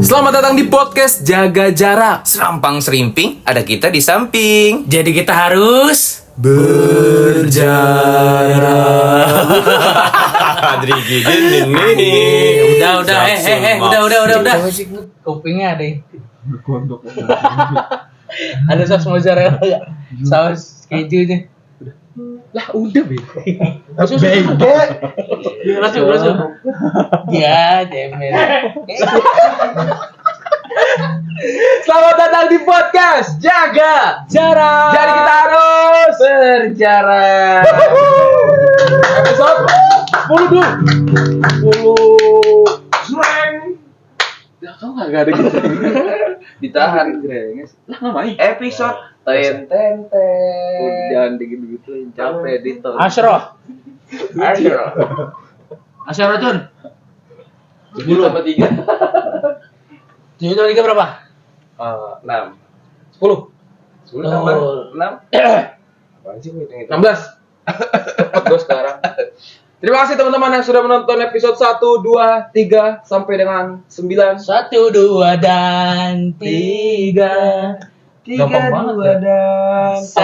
Selamat datang di podcast Jaga Jarak. Serampang serimping, ada kita di samping. Jadi kita harus berjarak. Jadi gini nih. Udah. Kupingnya ada. Ada saus mozzarella enggak? Saus kejunya. Lah udah bego. Langsung. Ya, cemen. Selamat datang di podcast Jaga Jarak. Jadi kita harus berjarak. Episode 10 dulu. 10. Slang. Ya kamu enggak ada gitu. Ditahan grenges. Lah ngapain? Episode ten. Jangan gitu-gitu capek editor. Asyroh Jun. 10 tambah 3. 7 tambah 3 berapa? 6. 10 tambah 6. Apaan sih gue hitung-hitung? 16. Cepet gue sekarang. Terima kasih teman-teman yang sudah menonton episode 1, 2, 3 sampai dengan 9. 1, 2 dan 3. 3, 2 dan 1.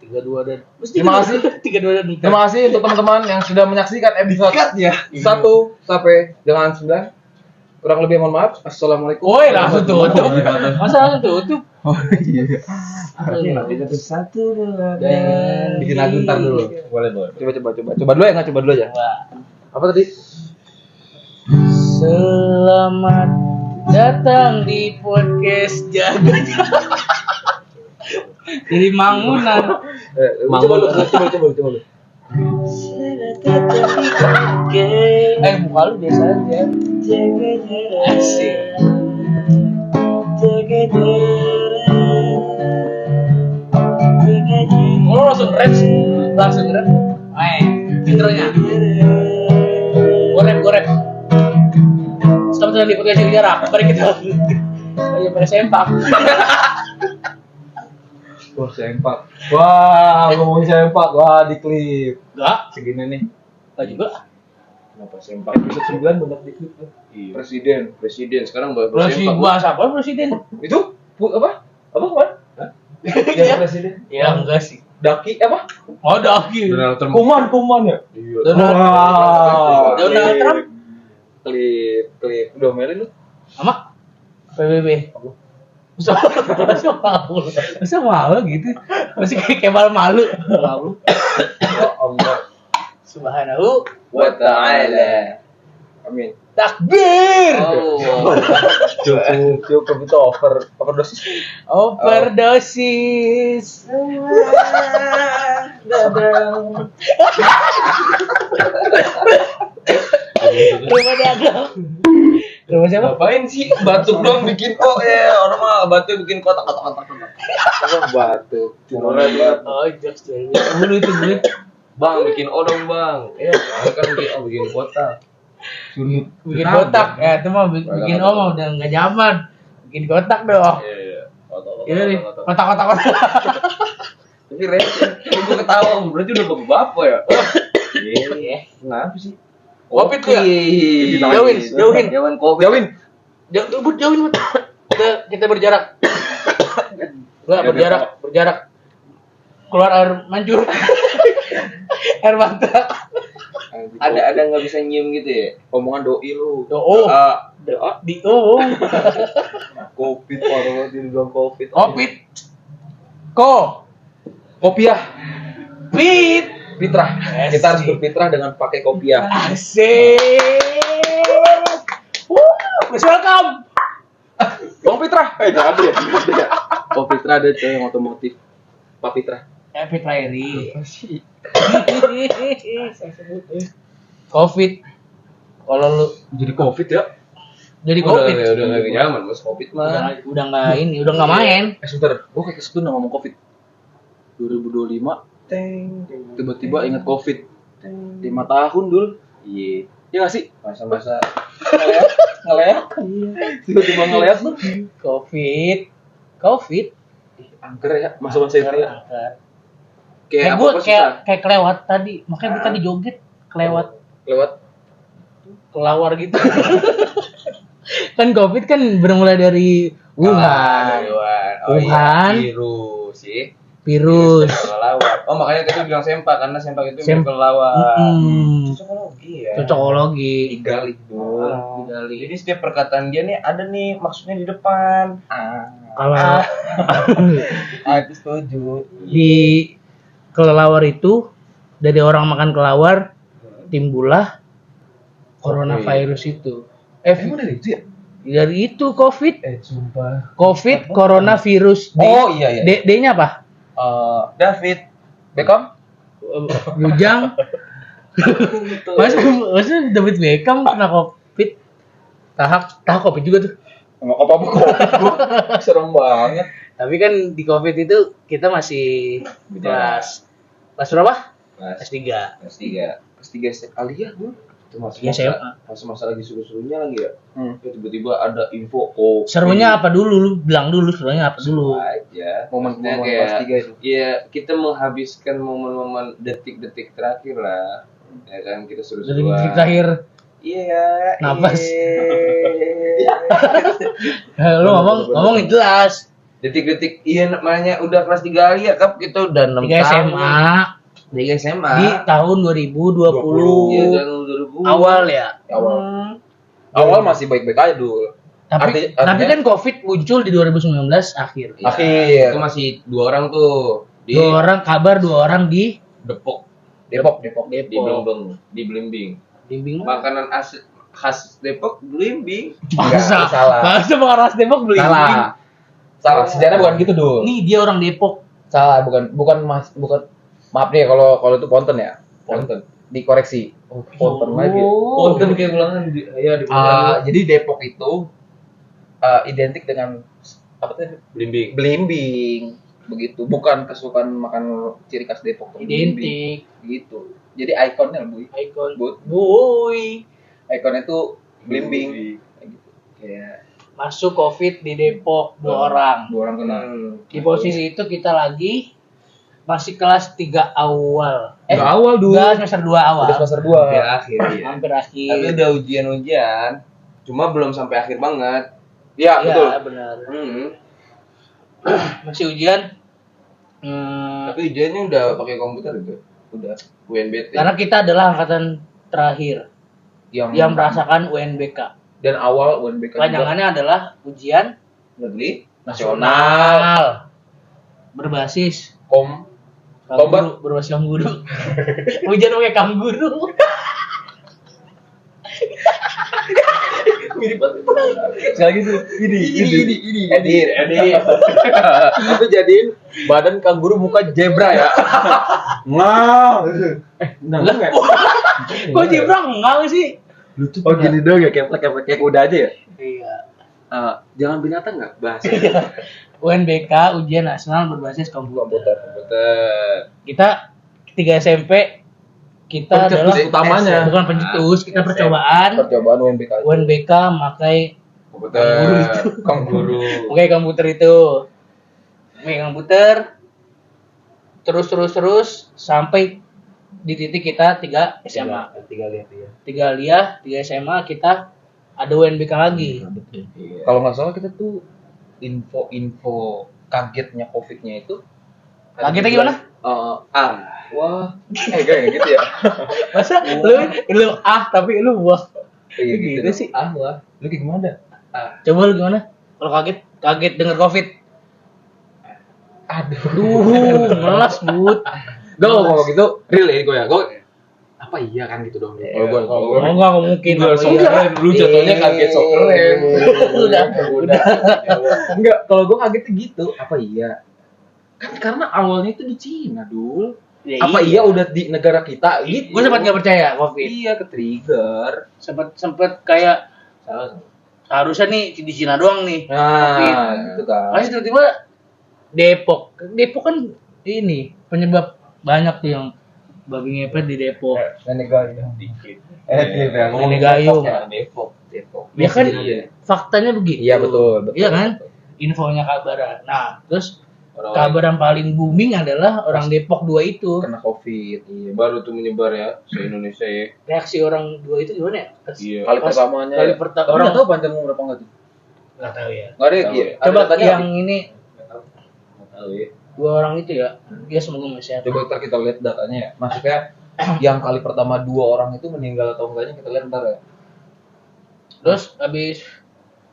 3, 2 dan. Terima kasih. 3, 2 dan 3. Terima kasih untuk teman-teman yang sudah menyaksikan episode 1 sampai dengan 9. Kurang lebih mohon maaf. Assalamualaikum. Woi, langsung tutup. Masa langsung tutup? Oh iya. Satu dan bikin lagu ntar dulu. Boleh. Coba dulu ya, nggak coba dulu aja. Apa tadi? Selamat datang di podcast Jaga Jarak. Jadi Mangunan. Coba lu. Muka lu biasa aja. Asik. Oh, langsung rap sih. Intronya. Gue rap. Selamat datang di podcast Jaga Jarak. Mari kita pada sempak. Wah, sempak. Wah, ngomongin sempak. Wah, di klip. Enggak. Segini nih. Enggak juga. Kenapa sempak? Episode 9 banyak di klip tuh. Iya. Presiden sekarang bahas Presiden bahasa apa presiden? Itu apa? Apa kemarin? Hah? Yang presiden? Ya enggak sih. Daki apa? Oh, Daki. Kuman ya? Iya. Donald Trump. Klip. Udah melin lu? Sama PBB. Masa malu gitu? Masih kayak malu. Ya Allah. Subhanahu Wa ta'ala. Amin. takbir. Oh. Cukup itu overdosis. Overdosis. Rumah dagang. Rumah siapa? Ngapain sih batuk dong bikin kok ya orang mah batuk bikin kotak. Apa batuk? Cuma Oh, jokes dari dulu itu gue. Bang bikin odong bang. Ya kan bikin kotak. Bikin kotak. Ya itu mah bikin udah enggak zaman. Bikin kotak dong. Iya. Iya nih, kotak. Tapi receh. Gue ketawa berarti udah bapak ya. Iya. Kenapa sih? Covid ya? Jauhin. Jauhin Covid. Jauhin. Kita berjarak. Enggak berjarak. Keluar air mancur. Air mata. Ada nggak bisa nyium gitu ya? Omongan doi lu. Covid parah di bilang Covid. Kopiah. Fitrah. Kita harus berfitrah dengan pakai kopiah. Asik. Please welcome. Bang Fitrah. Jangan deh. Oh Fitrah ada cewek yang otomotif. Pak Fitrah. Fitrah Eri. Covid. Kalau lu Jadi Covid ya? jadi Covid. Udah nggak nyaman mas Covid mah. Udah nggak main. Sebentar. Gue kayak sebelum ngomong Covid. 2025. Tiba-tiba ingat Covid. 5 tahun dul. Iya. Iya nggak sih? Masa-masa ngeleak. Tiba-tiba ngeleak tuh. Covid. Angker ya. Masa-masa itu ya. Kayak gue kayak kelewat tadi. Makanya gue tadi joget kelewat. Lewat Kelawar gitu. Kan COVID kan bermula dari Wuhan. Oh Wuhan. iya, virus sih. Virus. Kelelawar. Oh makanya kita bilang sempak karena sempak itu Mm-mm. kelelawar. Cocokologi ya. Cocokologi. Digali tuh. Digali. Jadi setiap perkataan dia nih ada nih maksudnya di depan. Kalau Aku setuju. di kelelawar itu dari orang makan kelelawar timbullah coronavirus itu. Emang dari itu ya? Dari itu COVID. Sumpah. COVID coronavirus. Oh iya. D-nya apa? David Beckham. Bujang. Masa David Beckham kena COVID? Tahap COVID juga tuh. Enggak apa-apa kok. Serem banget. Tapi kan di COVID itu kita masih kelas berapa? S3. S3 Alia tuh. Itu Ya, SMA. masa lagi seru-serunya lagi ya. Tiba-tiba ada info kok. Serunya apa dulu? Lu bilang dulu serunya apa dulu? Aja. Momen-momen Maksudnya kelas kayak 3 itu. ya kita menghabiskan momen-momen detik-detik terakhir lah. Ya kan kita Dari seru-seruan. detik terakhir Iya. Napas. iya. lu ngomong jelas. Detik-detik iya namanya udah kelas 3 Alia kan kita udah 6 Tiga tahun. SMA Di SMA. di tahun 2020. Iya, tahun 2020. Awal ya. Awal masih baik-baik aja dulu. Tapi kan COVID muncul di 2019 akhir. Ya, Akhir. itu masih 2 orang tuh di Dua orang di Depok. Depok. Di Blembeng, di Blimbing. Bimbing. Makanan khas Depok Blimbing. Masa salah. bukan ras Depok beli. Salah, sejarah bukan gitu, Dul. Nih dia orang Depok. Salah, bukan maaf nih kalau itu ponten ya. Ponten. Dikoreksi. Ponten lagi. Ponten kayak ulangan ya di Jadi Depok itu identik dengan apa tadi? Blimbing. Belimbing. Begitu. Bukan kesukaan makan ciri khas Depok. Belimbing. Identik. Gitu. Jadi ikonnya Bu. Icon. But Boy. ikonnya itu belimbing. Kayak gitu. Kayak Masuk COVID di Depok 2 orang. 2 orang kena. Di posisi itu kita lagi masih kelas 3 awal. Nggak awal dulu. Enggak, semester 2 awal. Udah semester 2. Hampir akhir ya. Hampir akhir. Tapi udah ujian-ujian. Cuma belum sampai akhir banget. Iya, betul. Iya, benar. Hmm. Masih ujian. Tapi ujiannya udah pakai komputer gitu. Udah UNBT. Karena kita adalah angkatan terakhir yang merasakan UNBK. Dan awal UNBK juga Kepanjangannya adalah ujian negeri nasional berbasis Kombat. berbasis kangguru. Ujian pakai kangguru. mirip banget. Sekali lagi tuh. Ini. Edir. Itu jadiin badan kanguru muka zebra ya. Ngau. Nanggung enggak? Kok Jibra enggak sih? Lucu. Oh gini dong ya kayak kuda aja ya. Iya. Jangan binatang enggak bahasa. UNBK ujian nasional berbasis komputer. Komputer. Kita 3 SMP kita Pencetus adalah utamanya. bukan pencetus, kita percobaan Percobaan UNBK. UNBK makai Komputer. Kangguru. pakai komputer itu. Pakai komputer terus sampai di titik kita 3 SMA. 3 liah, 3 SMA kita ada UNBK lagi. Iya. Kalau nggak salah kita tuh info kagetnya COVID-nya itu. Kagetnya gimana? Wah, kayak gitu ya. Masa lu tapi lu wah. Kayak Gitu sih. Wah. Lu kayak gimana? Coba lu gimana? Kalau kaget denger COVID. Aduh, Melas, Bud. gue kalau gitu real ya gue ya. Gue apa iya kan gitu dong. Kalau gue Oh, enggak mungkin. Gue sok keren, lu jatuhnya kaget sok keren. Udah. Enggak, kalau gue kagetnya gitu. Apa iya? Kan karena awalnya itu di Cina, Dul. Ya, Apa iya udah di negara kita gitu? Gue sempat nggak percaya COVID. Iya, ke-trigger. Sempet kayak harusnya nih di Cina doang nih. Nah, gitu kan. Masih tiba-tiba Depok kan ini penyebab banyak tuh yang babi ngepet di Depok. Nenek gayung. Dikit. Nenek gayung. Depok. Ya kan Iya. faktanya begitu. Iya, betul. Iya kan? Infonya kabar. Nah, terus kabar yang paling booming adalah orang Depok 2 itu. Kena COVID. Iya, baru tuh menyebar ya se Indonesia ya. Reaksi orang 2 itu gimana ya? Iya. Kali Pas- pertamanya. kali ya. pertama Tapi orang nggak tahu panjang umur apa enggak tuh. nggak tahu ya. Nggak ada ya. Tahu. Ki? Ada Coba datanya yang nggak, Ki? ini Nggak tahu ya. 2 orang itu ya, dia semoga masih sehat. Coba ntar kita lihat datanya ya. Maksudnya yang kali pertama 2 orang itu meninggal atau enggaknya kita lihat ntar ya. Terus habis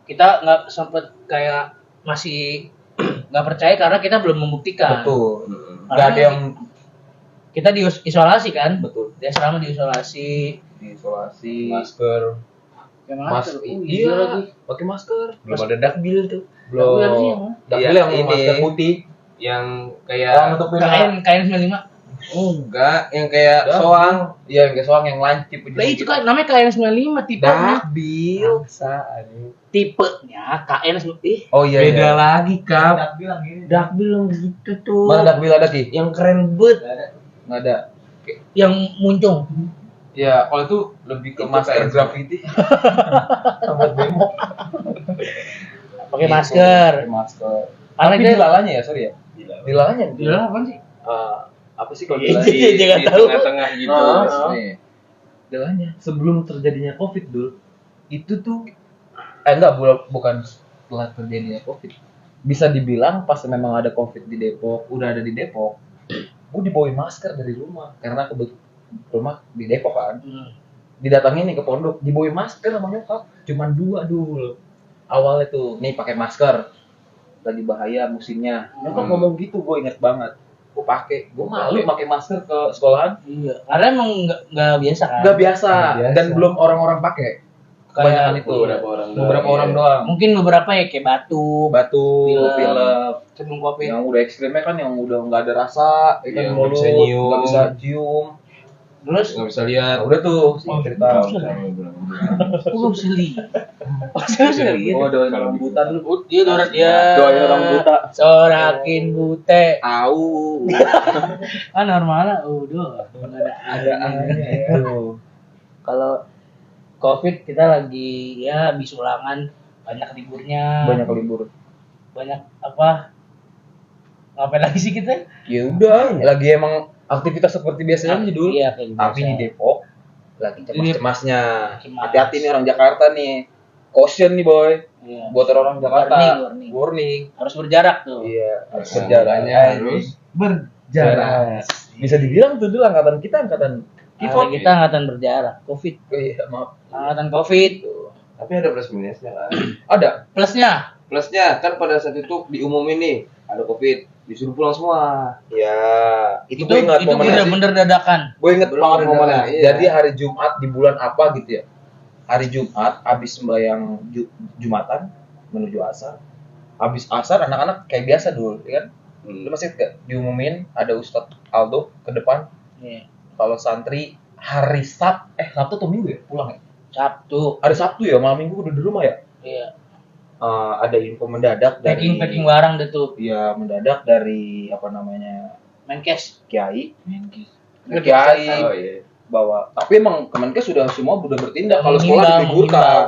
kita nggak sempet kayak masih nggak percaya karena kita belum membuktikan. Betul. Mm-mm. Nggak ada yang Kita diisolasi kan? betul. Dia selama diisolasi. Isolasi. Masker. Ya, Mas, lagi. iya, pakai masker. Belum ada dakbil tuh. Belum. Dakbil sih yang mana? Dakbil Iya, yang ini. masker putih. Yang Yang kayak nutupin Kain 95. enggak, yang kayak Dah. soang. Iya, yang kayak soang yang lancip. Lah itu kan namanya KN 95 tipenya. Dakbil. Tipenya KN 95. Oh iya. Beda iya. lagi, Kap. Dakbil yang gitu tuh. Mana dakbil ada Ki? Yang keren banget. Nggak ada. Yang muncung. Ya, kalau itu lebih ke Itu masker kayak- graffiti. Sama demo. Pakai Gitu, masker. pakai masker. Karena Tapi dia dilalanya ya, sorry ya. Dilalanya. Gila apaan sih? Apa sih kalau Iya, dilalanya? iya, jangan Di tahu. tengah-tengah gitu. Nih. Dilalanya. Sebelum terjadinya Covid dulu, itu tuh enggak bukan setelah terjadinya Covid. Bisa dibilang pas memang ada Covid di Depok, udah ada di Depok, gue dibawain masker dari rumah karena rumah di Depok kan. Didatangin nih ke pondok, dibawain masker sama nyokap, cuman 2 dulu. Awalnya tuh, nih pakai masker, lagi bahaya musimnya. Nyokap ngomong gitu, gue inget banget. Gue pakai, gue malu pakai masker ke sekolahan. Iya. Karena emang nggak biasa kan. Gak biasa, Nggak biasa. dan belum orang-orang pakai. Kebanyakan itu. Beberapa orang doang. Mungkin beberapa ya kayak batu, Batu, Pilek. pilek, sebelum covid. yang udah ekstrimnya kan yang udah nggak ada rasa, ya kan Yang nggak mulut, bisa nyium. nggak bisa cium. Terus, Nggak bisa lihat. Nah, udah tuh cerita. aku nggak bisa lihat. Nggak bisa lihat. Oh, doain orang buta dulu. Dia dorat dia. Doain orang buta. Sorakin bute. Au. Kan normalnya udah Ada anehnya ya. Kalau covid kita lagi ya habis ulangan, banyak liburnya, Banyak libur. banyak apa, ngapain lagi sih kita? Ya udah, lagi emang aktivitas seperti biasanya aja dulu. Iya, kayak Tapi biasa. di Depok lagi cemas-cemasnya. Cemas. Hati-hati nih orang Jakarta nih. Caution nih boy. Iya. Buat orang Jakarta. Warning. Warning. Harus berjarak tuh. Iya, harus Nah, berjaraknya harus berjarak. Bisa dibilang tuh dulu angkatan kita angkatan Nah, kita angkatan berjarak, covid, Oh iya, maaf. angkatan covid. Tapi ada plus minusnya kan. Ada. Plusnya, Plusnya kan pada saat itu diumumin nih ada covid, disuruh pulang semua. Ya, itu gue ingat itu momennya. bener-bener dadakan. Gue inget banget Bener-bener momennya. iya. Jadi hari Jumat di bulan apa gitu ya? Hari Jumat habis sembahyang Jumatan menuju asar. Habis asar anak-anak kayak biasa dulu, ya kan? Lu masih gak diumumin ada Ustadz Aldo ke depan. Iya. Kalau santri hari Sabtu atau Minggu ya pulang ya? Sabtu. Hari Sabtu ya, malam Minggu udah di rumah ya? Iya. Ada info mendadak dari Packing barang deh tuh. ya mendadak dari apa namanya Menkes. Kiai Udah Kiai Oh iya. bahwa tapi emang Kemenkes sudah semua udah bertindak kalau sekolah Mengimbau, diliburkan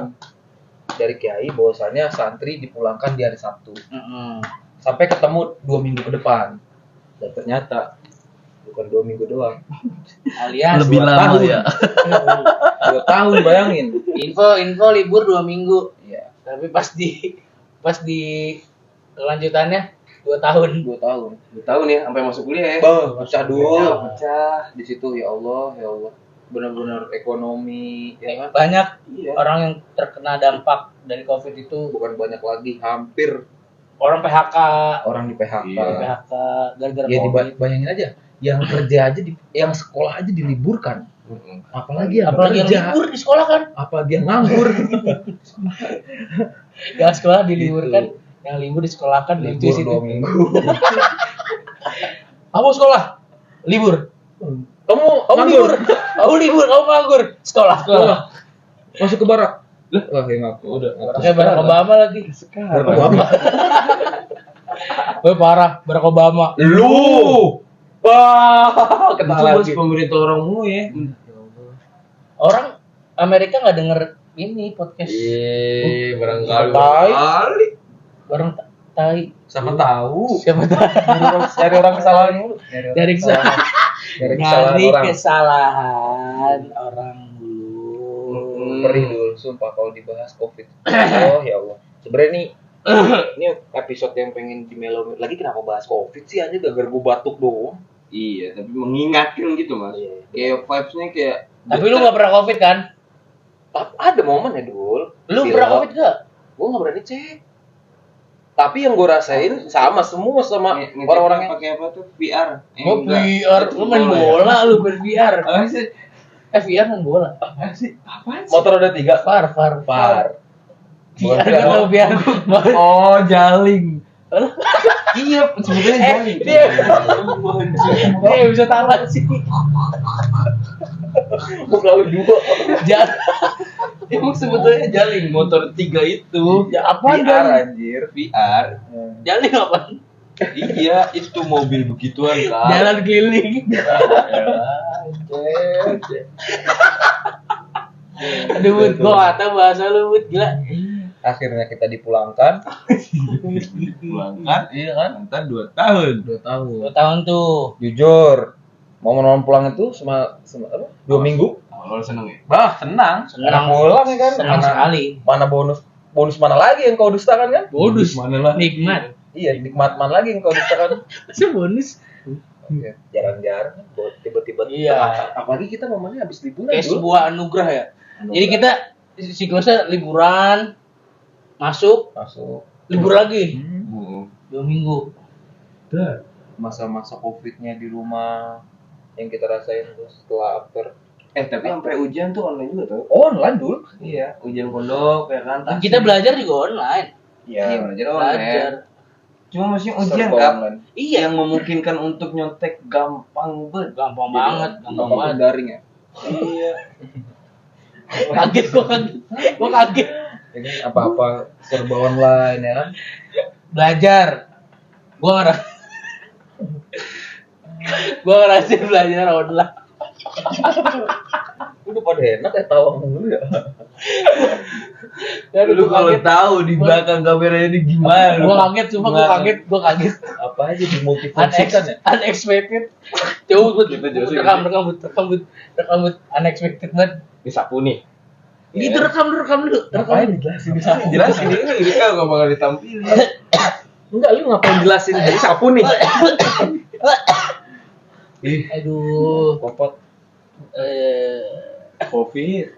dari Kiai bahwasannya santri dipulangkan di hari Sabtu sampai ketemu 2 minggu ke depan dan ternyata bukan 2 minggu doang Alias Lebih lama ya 2 tahun bayangin info libur 2 minggu. iya Tapi pas di lanjutannya 2 tahun. 2 tahun 2 tahun ya sampai masuk kuliah ya. pecah dulu pecah di situ ya Allah benar-benar ekonomi ya kan Banyak Iya. orang yang terkena dampak dari covid itu, bukan banyak lagi hampir orang PHK, orang di PHK Iya. PHK gara-gara ya covid. bayangin aja yang kerja aja yang sekolah aja diliburkan apalagi yang Apalagi yang kerja libur di sekolah kan? apalagi yang nganggur Yang sekolah diliburkan, yang libur disekolahkan libur lucu sih 2 itu. minggu Kamu sekolah libur. kamu Kamu nganggur libur, kamu nganggur. Sekolah. masuk ke barak wah ya ngaku udah Kayak Barack Obama lagi. Barack Obama Wah parah, Barack Obama. lu wah Itu kena bos lagi pemerintah orang mulu ya. Orang Amerika nggak denger ini podcast. Iya, barangkali. Tai. Kali. Orang Tai. Siapa tahu. Siapa tahu? Cari orang kesalahan dulu. Dari kesalahan. Dari kesalahan Nyari orang. kesalahan orang dulu. Perih dulu, sumpah kalau dibahas COVID. Oh ya Allah. Sebenarnya ini episode yang pengen dimelo lagi, kenapa bahas COVID sih, aja gara-gara gue batuk doang. Iya, tapi mengingatkan gitu mas. Kayak vibes-nya kayak. Tapi lu nggak pernah covid kan? Ada momen ya Dul. Lu pernah covid gak? Gue nggak berani cek. Tapi yang gue rasain sama semua sama orang-orang yang pakai apa tuh VR. Oh VR, lu main bola, lu main VR. Apa sih? VR main bola. Apa sih? Apaan sih? motor roda 3. Far. Par. VR kan lu VR. Oh, jaling. Iya, sebetulnya jaling. Dia bisa tamat sih. Mau lalu 2. Jangan. Emang sebetulnya jaling motor 3 itu. Ya apa VR anjir. VR. Jalan apa? Iya, itu mobil begituan kan. Jalan keliling. Aduh, Bud, gua kata bahasa lu, Bud, gila. Akhirnya kita dipulangkan. Pulangkan. Iya kan? Ntar 2 tahun. 2 tahun tuh. Jujur, momen-momen pulang itu sama apa? 2 minggu. Kalau seneng ya? Bah, senang. Senang. Pulang ya kan. Senang sekali. Mana bonus mana lagi yang kau dustakan kan? Bonus. Mana lah? Nikmat. Iya, nikmat mana lagi yang kau dustakan? Masa bonus? Oke, jarang-jarang tiba-tiba. Iya. Apalagi kita momennya habis liburan. Kayak Dul. sebuah anugerah ya. Jadi kita siklusnya liburan, masuk, masuk. libur lagi. Oh. 2 minggu. Udah. Masa-masa Covid-nya di rumah yang kita rasain tuh setelah after. Tapi sampai ujian tuh online juga tuh. Online dulu. Iya, ujian pondok ya kan. Dan kita belajar juga online. Iya, belajar Belajar. online. Cuma maksudnya ujian Serba kan online. Iya. yang memungkinkan untuk nyontek gampang banget. Gampang banget, gampang Gampang banget. daring ya. Iya. Kaget gua kaget. Ya kan, apa-apa serba online ya kan. Belajar. Gua ngerasain belajar online. Udah pada enak ya tawa mulu ya. Dan Lu gua kalau kaget. tahu di belakang kameranya ini gimana? Gua kaget, cuma gua kaget. Apa aja dimultifungsikan ya. Unexpected. Coba buat Kita jelasin. rekam unexpected banget. Ini sapu nih. Gitu rekam dulu. Ngapain dijelasin? Jelasin ini kan gak bakal ditampilin. Enggak, lu ngapain jelasin dari sapu nih? Aduh. Popot Covid.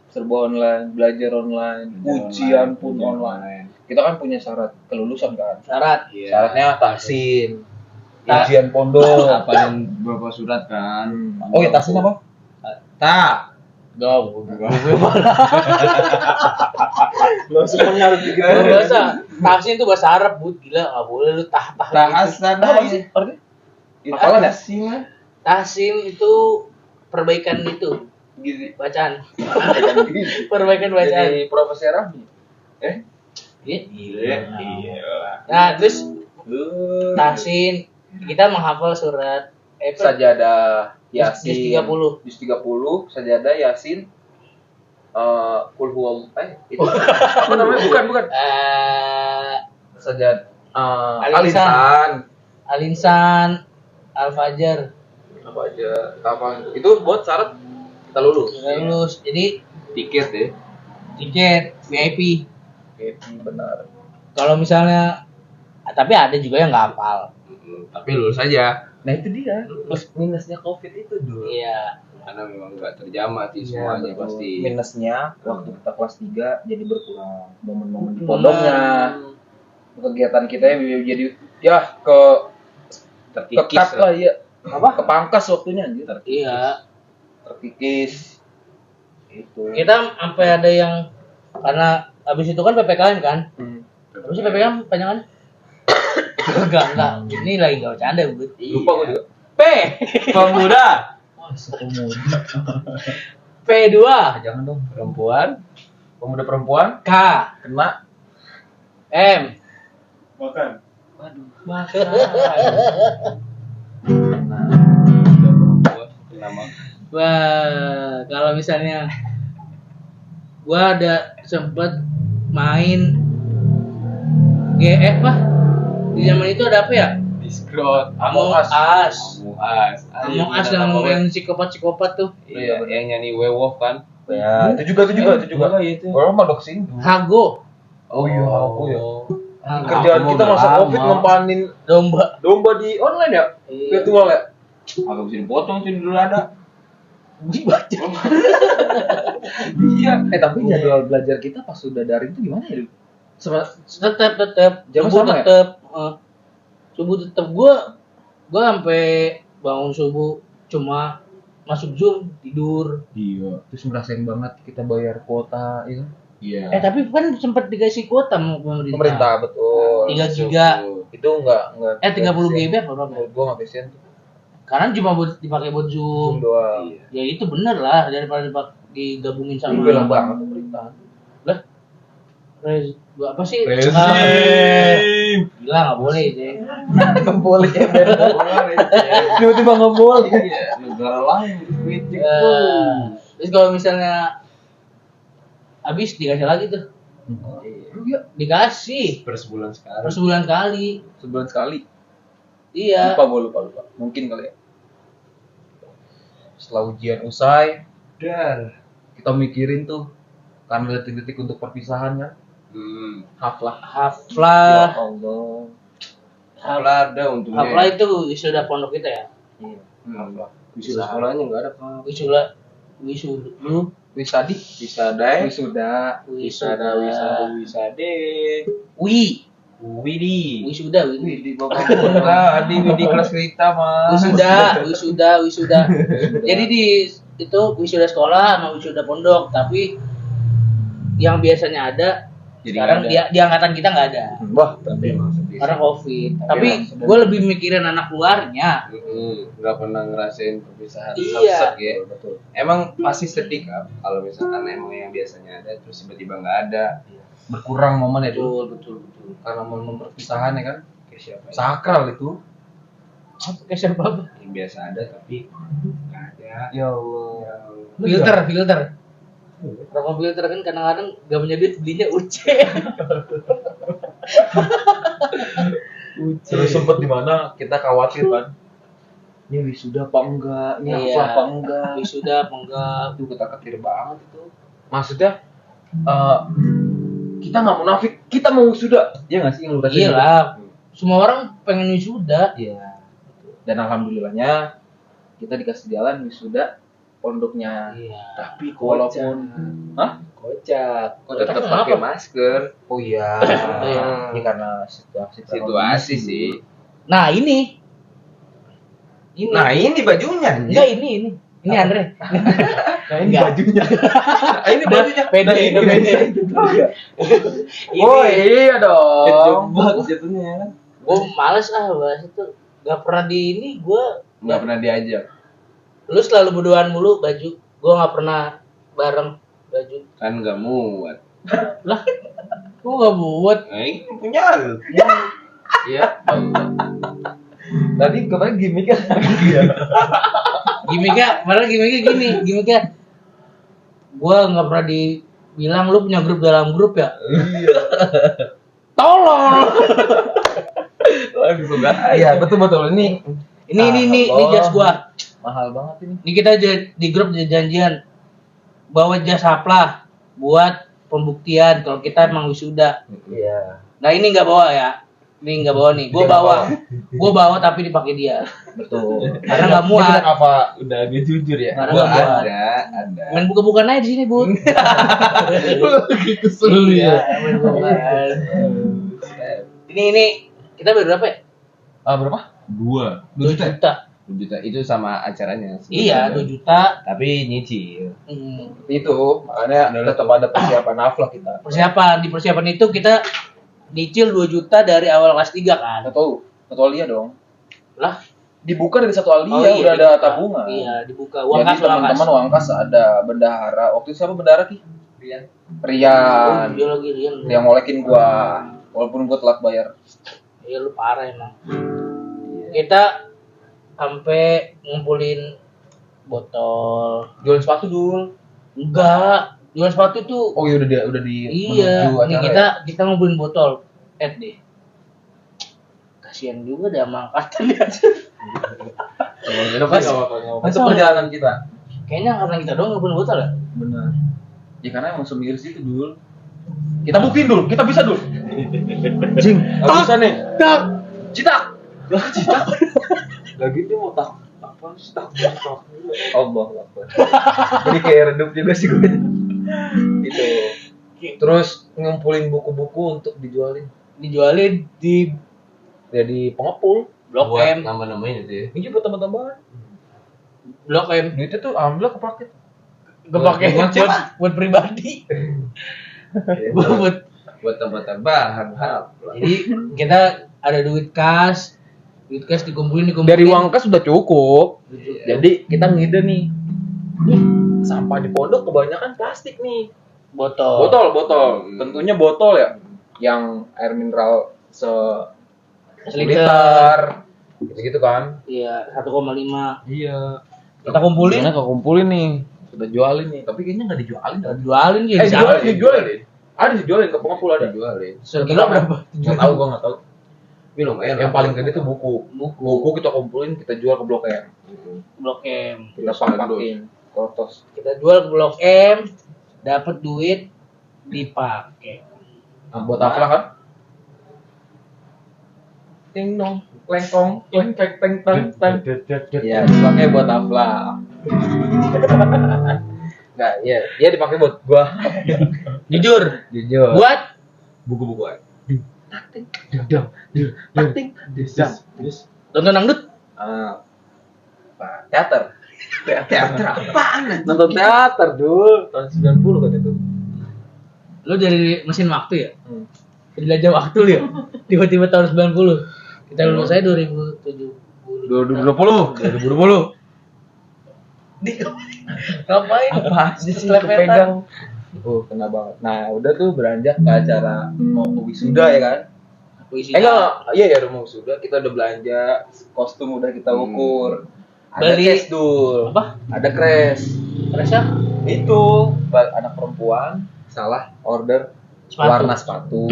serba online, belajar online, ujian pun online. Kita kan punya syarat kelulusan kan. Syarat. Syaratnya tahsin, Ta- ujian pondok. Apalin beberapa surat kan. Oh ya tahsin apa? Tak. Langsung mengarut dikit. Bahasa tahsin itu bahasa Arab, Bud. Gila, enggak boleh lu Tahasan Apa sih? Artinya? Apalah dah sih mah. tahsin itu perbaikan itu Gitu. bacaan. Perbaikan bacaan. Jadi Profesor Rahmi. Iya. Iya. Nah, terus tahsin kita menghafal surat Sajadah Yasin. Juz 30. Juz 30, Sajadah Yasin. Qul huwallahu itu apa namanya? Bukan. Sajad Al-Insan. Al-Insan. Al-Insan, Al-Fajr. Apa aja? Apa? Itu buat syarat kita lulus. Sudah lulus. Jadi Tiket ya. tiket VIP. Oke, benar. Kalau misalnya tapi ada juga yang nggak hafal. Tapi lulus aja. Nah, itu dia. Plus minusnya Covid itu dulu. Iya. Karena memang nggak terjamah sih semuanya pasti. Minusnya waktu kita kelas 3 jadi berkurang. Momen-momen di pondoknya. Kegiatan kita jadi ya Terkikis ketat lah ya. Apa? Kepangkas waktunya anjir. Iya. Terkikis. Itu. Kita sampai ada yang karena habis itu kan PPKM kan. Apa sih PPKM panjangan? Enggak. Ini lagi enggak bercanda, Bu. Lupa gue juga. P. Pemuda. P2. Jangan dong. Perempuan. Pemuda perempuan K. kena M. Makan. Makan. Nama. Wah, kalau misalnya gua ada sempet main GF apa? Di zaman itu ada apa ya? Discord, Among Us. Among Us yang ngomongin psikopat-psikopat tuh. Iya, yang nyanyi werewolf kan. Ya, itu juga. Orang mah doxing. Hago. Oh iya, aku ya. Kerjaan kita masa Covid ngempanin domba di online ya? Virtual ya? Agak bisa dipotong sih dulu ada. Dibaca. Iya. Tapi jadwal belajar kita pas sudah daring itu gimana ya? Tetap Jam subuh sama ya? Subuh tetap gua sampai bangun subuh cuma masuk Zoom tidur. Iya. Terus ngerasain banget kita bayar kuota, ya kan? Iya. Tapi kan sempat dikasih kuota sama pemerintah. Betul. 3 giga. Itu enggak 30 GB apa berapa? Menurut gua enggak efisien tuh. Karena cuma buat dipakai buat Zoom Zoom. doang. Ya itu bener lah daripada digabungin sama Bilang banget pemerintah. lah. Apa sih? Rezim. Gila nggak boleh deh. Enggak boleh ya. Tiba-tiba enggak boleh. Negara lain kritik. Terus kalau misalnya habis dikasih lagi tuh. Dikasih Per sebulan sekali. per sebulan kali. Sebulan sekali. Iya. Lupa. Mungkin kali ya. Setelah ujian usai, kita mikirin tuh kan detik-detik untuk perpisahan kan. Haflah. Haflah. Ya Allah. Haflah ada untungnya. Haflah itu wisuda pondok kita ya. Iya. Haflah. Wisuda sekolahnya enggak ada, Pak. Wisuda lu Wisadi. Wisada. Wisuda. Wisade. Widi. Wisuda. Widi Bapak Putra, Adi Widi kelas cerita mah. Wisuda. Jadi di itu wisuda sekolah sama wisuda pondok, tapi yang biasanya ada Jadi sekarang nggak ada. di angkatan kita nggak ada Wah, Tapi emang sedih. karena covid. Tapi emang sedih. gue lebih mikirin anak luarnya. Nggak pernah ngerasain perpisahan. Iya. Sek, ya. betul. Emang pasti sedih Kak, kalau misalkan emang yang biasanya ada terus tiba-tiba nggak ada. Berkurang momen ya dulu. Betul. Karena momen perpisahan ya kan. Kayak siapa ya? Sakral itu. Kayak siapa? Yang biasa ada tapi nggak ada. Ya Allah. Filter. Rokok filter kan kadang-kadang gak punya duit belinya UC. Terus sempet di mana kita khawatir kan. Ini wisuda apa enggak? Ini Iya. hafal apa enggak? Wisuda apa enggak? Itu kita ketir banget itu. Maksudnya kita nggak munafik, kita mau wisuda. Iya nggak sih yang lu rasain? Iya lah. Semua orang pengen wisuda. Iya. Dan alhamdulillahnya kita dikasih jalan wisuda pondoknya. Iya. Tapi walaupun Kocak. Kocak Tetap kenapa? pakai masker. oh iya, Iya. ini karena situasi Situasi sih. Nah ini. Nah ini bajunya. Enggak ini. Ini Andre. Nah ini Enggak. bajunya. Ini bajunya. Pede, udah pede. Oh iya dong. Jatuhnya ya kan. Gue males bahas itu. Gak pernah di ini. Gue Nggak pernah diajak. lu selalu berduaan mulu baju. Gue gak pernah bareng baju. Kan nggak muat. Lah, gue gak buat. Nah, ini punya lu. Iya. Tadi kemarin gimmick kan. Gimiknya gini. Gue gak pernah dibilang lu punya grup dalam grup ya. Tolong. Langsung kan. Iya betul. Ini jas gua. Mahal banget ini. Ini kita di grup janjian bawa jas haflah buat pembuktian kalau kita emang wisuda. Iya. Nah ini nggak bawa ya. Ini nggak bawa nih. Gua bawa tapi dipakai dia. Betul. Karena nggak muat. Apa udah agak jujur ya? Karena Gua nggak muat. ada. Main buka-bukaan aja di sini, Bun. Kesel Iya, main buka-bukaan. Ini kita beli berapa ya? Berapa? 2 2 juta. juta itu sama acaranya. Iya, 2 juta. Tapi nyicil. Itu makanya tetap ada persiapan haflah kita. Di persiapan itu kita nyicil 2 juta dari awal kelas 3 kan. Satu alia dong. Lah, Dibuka dari satu alia iya, udah ada dibuka. tabungan. Iya, dibuka. Uang Jadi kas. teman-teman uang kas ada bendahara. Waktu itu siapa bendahara Ki? Oh, Rian. dia lagi Rian. Yang ngolekin gua. Walaupun gua telat bayar. Iya, lu parah emang. Kita sampai ngumpulin botol. Jualan sepatu dulu. Enggak, jual sepatu tuh. Oh iya udah di Iya, menuju ini acara ya? kita ngumpulin botol. Deh. kasihan juga deh sama angkatan dia. Itu perjalanan kita. Kayaknya karena kita doang nggak punya botol ya. Benar. Ya karena emang semiris itu dul. Kita buktiin dul, kita bisa dul. Jing, nggak bisa nih. Tak. Cita. Cita. Lagi dia mau tak apa sih tak. Allah Akbar. Jadi kayak redup juga sih gue. Itu. Terus ngumpulin buku-buku untuk dijualin. Dijualin di Jadi pengepul. Blok M. Nama-namanya itu ya. Ini buat teman-teman. Blok M. Duitnya tuh alhamdulillah kepake. Kepake buat pribadi. buat Buat tambahan hal. jadi kita ada duit kas dikumpulin. Dari uang kas sudah cukup. Jadi kita ngide nih. Sampah di pondok kebanyakan plastik nih. botol. Botol. Tentunya botol ya. Yang air mineral Seliter. Gitu kan. Iya, 1,5. Iya. Kita kumpulin. Kita kumpulin nih. Sudah jualin nih. Tapi kayaknya nggak dijualin. Jualin gitu. Dijualin. Ada dijualin ke pengepul ada. Dijualin. Sekilo berapa? Nggak tahu, gua nggak tahu. Tapi lumayan. Yang paling gede tuh buku. Buku kita kumpulin, kita jual ke Blok M. Blok M. Kita pampakin kotos. Kita jual ke Blok M, dapat duit dipakai. Nah, buat apa kan? Ting dong, lengkong, lengkek, teng teng teng. Ya, dipakai buat apa? Enggak, iya dipakai buat gua. Jujur, Jujur. buat Buku-buku aja. tonton dangdut. Teater. Teater apaan? Nonton teater dulu tahun 90 kan itu. Lu dari mesin waktu ya? Hmm. Jelajah waktu lu ya? Tiba-tiba tahun 90. Kita lulus saya 2070. 2020. Ngapain? Apa sih kepegang? Oh, kena banget. Nah, udah tuh beranjak ke acara mau ke wisuda ya kan? Enggak, iya ya mau wisuda, kita udah belanja, kostum udah kita ukur. Ada Beli- crash dul. Apa? Ada crash. Terasa? Itu anak perempuan salah order Sepatu. warna sepatu.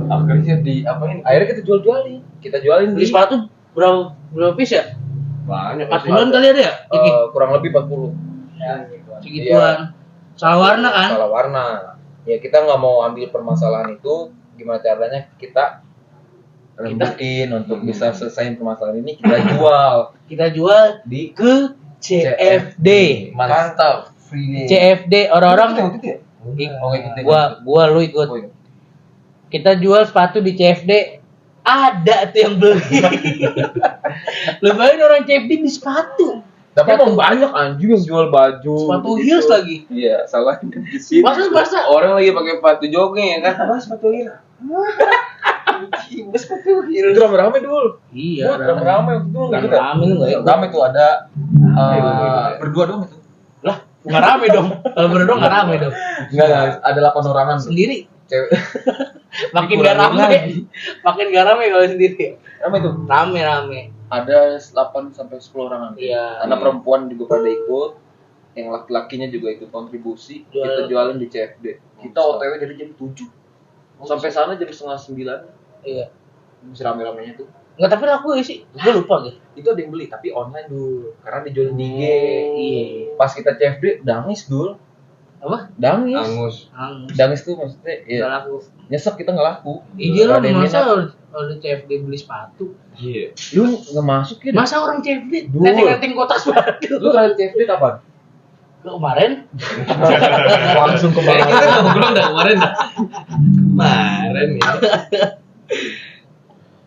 Akhirnya diapain? Akhirnya kita jualin. Kita jualin Beli sepatu berapa piece ya? Banyak. 40-an kali ada ya? Iki. kurang lebih 40. Segituan. Salah warna kan? Salah warna. Ya kita nggak mau ambil permasalahan itu. Gimana caranya kita rembukin untuk bisa selesaiin permasalahan ini, kita jual Kita jual di ke CFD. Mantap. Free. CFD orang-orang gua lu ikut. Kita jual sepatu di CFD, ada tuh yang beli. Lu bayangin orang CFD di sepatu. Tapi emang banyak anjing yang jual baju. Sepatu heels lagi. Iya, salah di sini. Masa Orang lagi pakai sepatu jogging ya kan? Apa sepatu heels? Sepatu heels. Itu rame-rame dulu. Iya, Rame-rame waktu itu nggak ikut ya? Rame lu nggak ikut. Rame tuh ada berdua doang itu. Lah, nggak rame dong. Kalau berdua nggak rame dong. Enggak, ada 8 orangan. Sendiri Cewek. makin nggak rame. Makin nggak rame kalau sendiri. Rame tuh. Rame. Ada 8 sampai 10 orangan. Iya. Anak perempuan juga pada ikut. Yang laki-lakinya juga ikut kontribusi. Kita jualin di CFD. Kita OTW dari jam 7 sampai sana jam setengah 9. Iya. Masih rame-ramenya tuh. Nggak, tapi laku ya sih. Gue lupa gitu. Itu ada yang beli tapi online dulu. Karena dijualin di IG. Iya. Pas kita CFD dangis dulu. Apa? Dangis. Angus. Dangis tuh maksudnya Nggak ya, laku. nyesek kita nggak laku. Iya Nggak lah, ada yang masa minat. kalau di CFD beli sepatu? Iya. Lu nggak masuk ya? Masa orang CFD Dul. netting kotak sepatu? Lu terakhir CFD kapan? Kemarin? Langsung ke bawah. Kita ngobrol udah kemarin. Kemarin ya.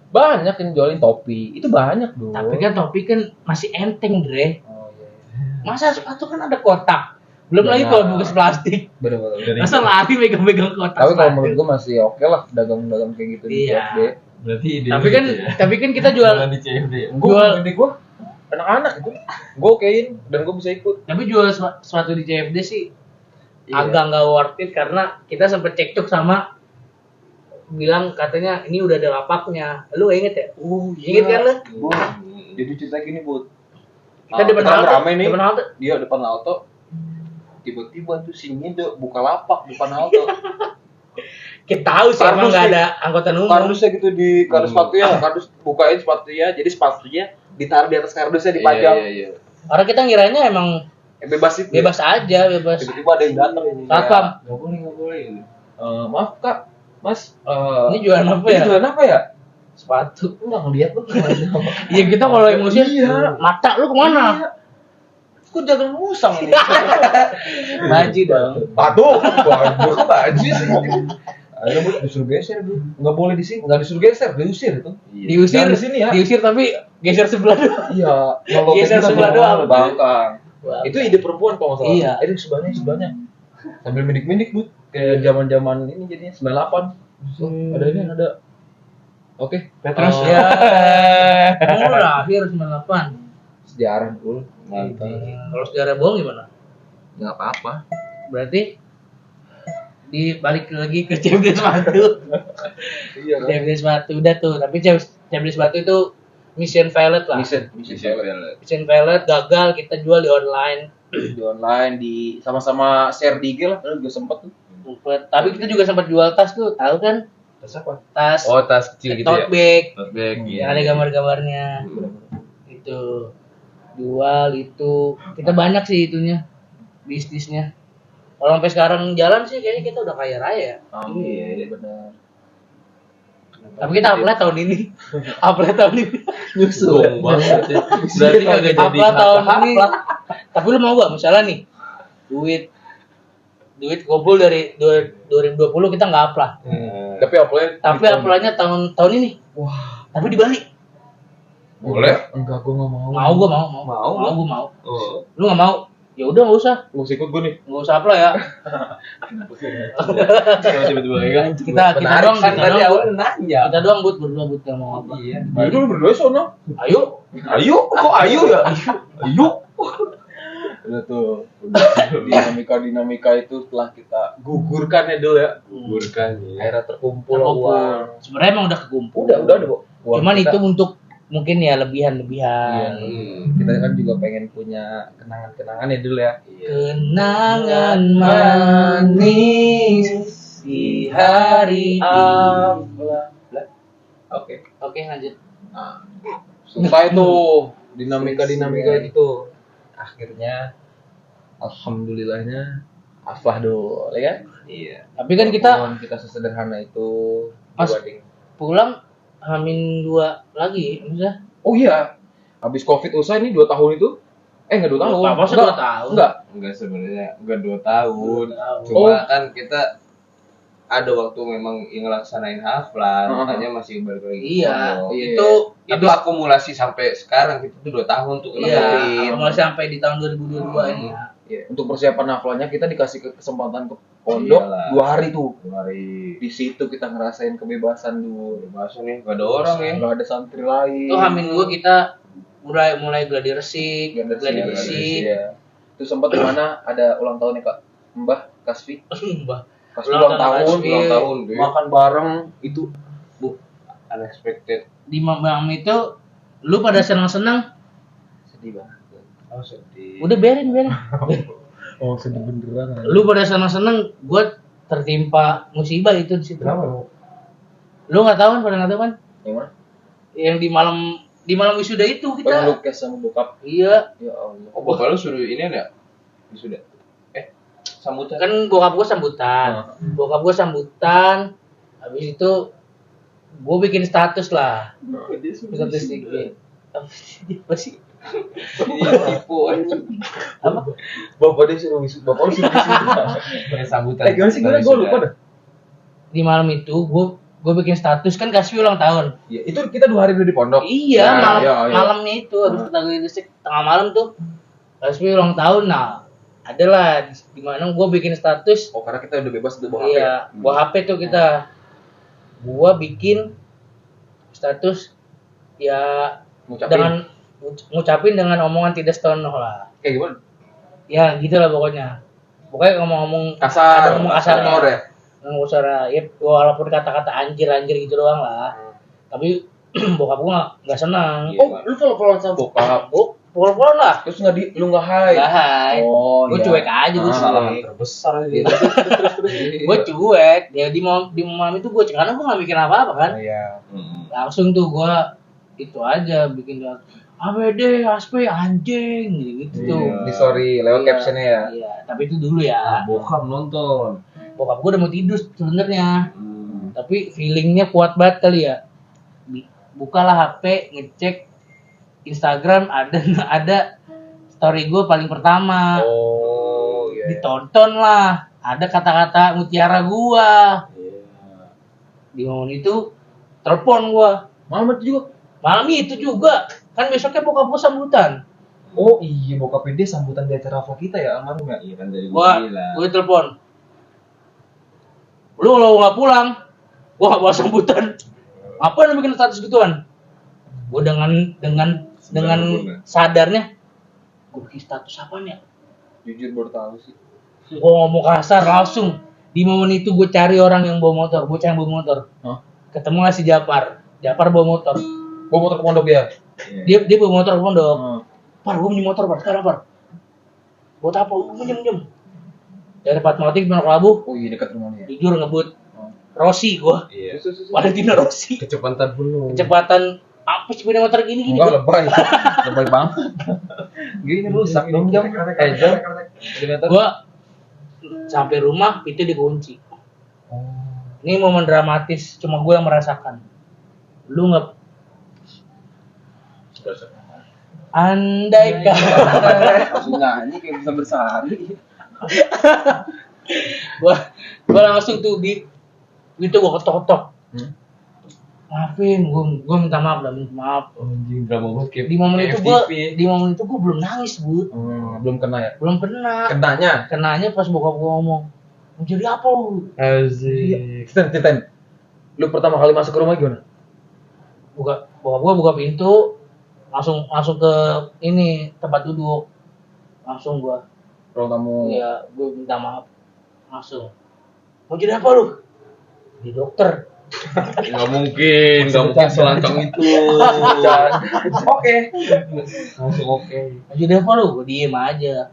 Banyak yang jualin topi. Itu banyak dong. Tapi kan topi kan masih enteng, Dre. Oh iya. Masa sepatu kan ada kotak. Belum lagi Benar. kalau bungkus plastik. Bener-bener. Masa lari megang-megang kotak Tapi kalau sepatu? menurut gua masih oke lah dagang-dagang kayak gitu di Iya. CFD. Berarti ide Tapi kan kita jual di CFD. Jual- Gede gua anak-anak itu. Gua okein dan gua bisa ikut. tapi jual sepatu di CFD sih Iya. agak nggak worth it karena kita sempet cekcok sama bilang katanya ini udah ada lapaknya. Lu inget ya? Inget kan lu? Jadi cerita gini, Bud. Kita depan halte. rame nih. Depan halte. Dia depan halte. Tiba-tiba tuh si Ngido buka lapak depan halte. Kita tahu sih emang Kardus nggak nih. ada angkutan umum. Kardusnya gitu di kardus sepatunya, kardus bukain sepatunya, jadi sepatunya ditaruh di atas kardusnya dipajang. Iya. Orang kita ngiranya emang Bebas itu. bebas aja, bebas. Tiba-tiba ada yang datang. Satpam. Nggak boleh. Maaf Kak, Mas. Ini jualan apa Ini ya? jualan apa ya? Sepatu. Enggak ngeliat lu kemana. Iya kita kalau emosi, Iya. mata lu kemana? Kok jaga musang ini? Baji dong. Aduh, kok baju sih? Ayo Bu, disuruh geser Bu. Nggak boleh di sini, nggak disuruh geser, diusir itu. Diusir Jangan di sini ya. Diusir tapi geser sebelah doang. Iya, Geser sebelah doang. Bangkang. Wah. Itu ide perempuan kalau nggak salah. Iya. Itu sebelahnya. Sambil mendik-mendik Bu. Kayak zaman-zaman ini jadinya 98. Ada ini ada. Oke, Terus Oh, ya. Kamu udah akhir 98. sejarah dulu. Kalau sejarah bohong gimana? Enggak apa-apa. Berarti dibalik lagi ke Champions sepatu. Iya kan? Champions sepatu udah tuh, tapi Champions sepatu itu mission failed lah. Mission failed, gagal, kita jual di online. Di online di sama-sama share di IG lah, juga sempet tuh. Tapi kita juga sempat jual tas tuh, tahu kan? Tas apa? Tas Oh, tas kecil gitu tote ya. bag Tote bag. yang ada gambar-gambarnya. Itu jual itu. Kita banyak sih itunya bisnisnya. Kalau sampai sekarang jalan sih kayaknya kita udah kaya raya ya. Iya, benar. Tapi kita upload tahun ini. Upload tahun ini. Nyusul banget ya. Berarti kagak jadi Upload tahun ini. apa-apa. Tapi lu mau gak misalnya nih duit kumpul dari 2020 kita nggak upload. Tapi upload. Tapi uploadnya tahun ini. Wah. Tapi di Bali. Boleh. Enggak, gua enggak mau. Mau gua mau. Oh. Lu nggak mau? Ya udah nggak usah. Mau ikut gua nih. Nggak usah upload ya. Tiba-tiba kan. Kita doang kan kita tadi doang. awal nanya. Kita doang berdua yang mau apa. Iya. Ayo dulu berdua sono. Ayo. Ayo, kok ayo ya? Ayo. Udah tuh. Dinamika itu telah kita gugurkan ya dulu ya. Gugurkan ya. Akhirnya terkumpul uang. Sebenarnya emang udah kekumpul. Udah, Bu. Uang Cuman kita- itu untuk mungkin ya lebihan-lebihan. Kita kan juga pengen punya kenangan-kenangan ya dulu ya. Kenangan manis di hari ini. Oke. Oke lanjut. Nah, selesai tuh dinamika itu. Akhirnya alhamdulillahnya aflah dulu, ya kan? Iya. Tapi kan kita Walaupun kita sesederhana itu Pas- dibanding. pulang Hamin 2 lagi, maksudnya? Oh iya, habis Covid usai nih 2 tahun itu. Enggak 2 tahun. Apa sih 2 tahun? Enggak. Enggak sebenarnya enggak 2 tahun. Tahun. Cuma kan kita ada waktu memang yang ngelaksanain haflan, Heeh. makanya masih balik lagi. Iya, Oh, iya. itu akumulasi sampai sekarang itu 2 tahun tuh kena Iya, Covid. mulai sampai di tahun 2022 ini. Iya. Untuk persiapan hafalnya kita dikasih kesempatan ke pondok Iyalah. 2 hari tuh. Hari Di situ kita ngerasain kebebasan dulu. bahasa nih enggak ada orang ya. Nggak ada santri lain. Itu Hamin 2 kita mulai gladi resik, Gladi gladi bersih. besi. Iya. Itu sempat dimana ada ulang tahunnya Kak Mbah Kasfi. Mbah. Pas Ulang ulang tahun tahun, Kasfi. ulang tahun, Deh. makan bareng itu Unexpected. Di Mampang itu lu pada senang-senang, sedih banget. Oh, sedih. udah biarin. Oh, sedih beneran. Lu pada senang-senang, gua tertimpa musibah itu di situ. Kenapa? Lu nggak tahu kan, pada nggak tahu kan? Yang mana? Yang di malam wisuda itu Kita kita. lukis sama bokap. Iya, Ya Allah. Oh, bapak lu suruh ini enggak? Sudah. Sambutan. kan bokap gua sambutan. Bokap gua sambutan. Habis itu gua bikin status lah. Status IG. Apa sih? Tipu Apa? Bapak dia suruh bapak lu suruh wisuda. sambutan. Gimana sih? Gue lupa dah. Di malam itu gua bikin status kan Kasfi ulang tahun. Ya, itu kita 2 hari dulu di pondok. Iya, Ya, malam iya, iya. malamnya itu habis tetangga listrik tengah malam tuh. Kasfi ulang tahun. Nah, adalah di mana gua bikin status. Oh, karena kita udah bebas udah bawa HP. Iya, bawa HP tuh kita. Gua bikin status ya Ngucapin. dengan ngucapin dengan omongan tidak senonoh lah. Kayak gimana? Ya, gitu lah pokoknya. Pokoknya ngomong-ngomong Kasar. ada ngomong kasarnya. Kotor ya. Ngomong kasar ya, walaupun kata-kata anjir gitu doang lah. Tapi bokap gua nggak senang. Iya. Oh, lu follow-followan sama bokap. Oh, pukul-pukulan lah. Terus lu nggak hai. Gak hai. Oh, Gue iya. cuek aja, gue Salah cuek. terbesar Gitu. terus. Gue cuek. Ya di malam itu gue karena gue gak mikir apa-apa kan. Iya. Langsung tuh gue itu aja bikin dia ABD, ASP, anjing gitu tuh. Di story lewat Iya, captionnya ya. Iya, tapi itu dulu ya. Bokap nonton. Bokap gue udah mau tidur sebenarnya. Tapi feelingnya kuat banget kali ya. Bukalah HP, ngecek Instagram, ada story gue paling pertama. Oh, iya. Ditonton lah. Ada kata-kata mutiara gua. Di momen itu telepon gua. Malam itu juga. Malam itu juga. Kan besoknya bokap gua sambutan. Oh iya, bokap dia sambutan di acara Ava kita ya, almarhum ya. Iya kan dari Gua telepon. Lu kalau nggak pulang, gua nggak bawa sambutan. Apa yang bikin status gituan? Gua dengan sadarnya, gua bikin status apaan ya? Jujur baru tahu sih. Gua ngomong kasar langsung. Di momen itu gue cari orang yang bawa motor, bocah yang bawa motor. Hah? Ketemu lah si Japar. Japar bawa motor. Bawa motor ke pondok ya. Dia bawa motor ke pondok. Par, gue punya motor, Par. Sekarang, Par. Buat apa? Minjem. Dari Fatmawati ke Pondok Labu, Oh iya, dekat rumahnya. jujur ngebut. Rossi gue. Iya. Valentino Rossi. Kecepatan dulu. Kecepatan apa sepeda motor gini. Enggak lebay. Lebay banget. Gini rusak dong jam. Jam. Gue sampai rumah, pintu dikunci. Ini momen dramatis, cuma gue yang merasakan. Lu nggak andai kan Langsung nyanyi kayak bisa bersari. gua langsung tuh di itu gua ketok-ketok. Maafin, gua minta maaf. Anjing drama banget kayak Di momen itu gua belum nangis, Bu. belum kena ya. Belum kena. Kenanya Pas bokap gua ngomong, "Mau jadi apa lu?" Asik. Ceritain. Lu pertama kali masuk ke rumah gimana? Bokap gua buka pintu, langsung ke ini tempat duduk. Langsung gua, Ruang tamu. ya gua minta maaf. Langsung. "Mau jadi apa lu?" "Di dokter." Enggak mungkin selancang itu. Oke. Langsung oke. "Mau jadi apa lu?" Gua diem aja.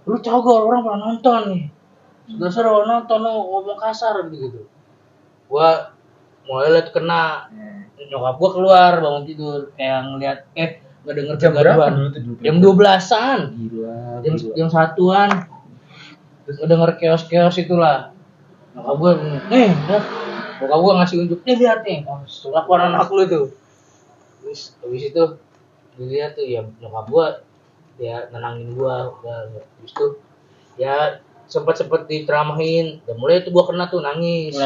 "Lu cogol, orang pernah nonton nih. Sudah nonton lu ngomong kasar gitu." Gua mulai liat kena. Nyokap gua keluar bangun tidur kayak ngeliat ngedenger Jam berapa kegaduhan. dulu tuh? Jam 12-an. Gila. Jam 1-an. Ngedenger keos-keos itulah. Nyokap gua bokap gua ngasih unjuk, lihat nih, kelakuan anak lu tuh. Terus habis itu dilihat tuh ya nyokap gua ya nenangin gua, habis itu ya sempat diceramahin. Dan mulai itu gua kena tuh nangis.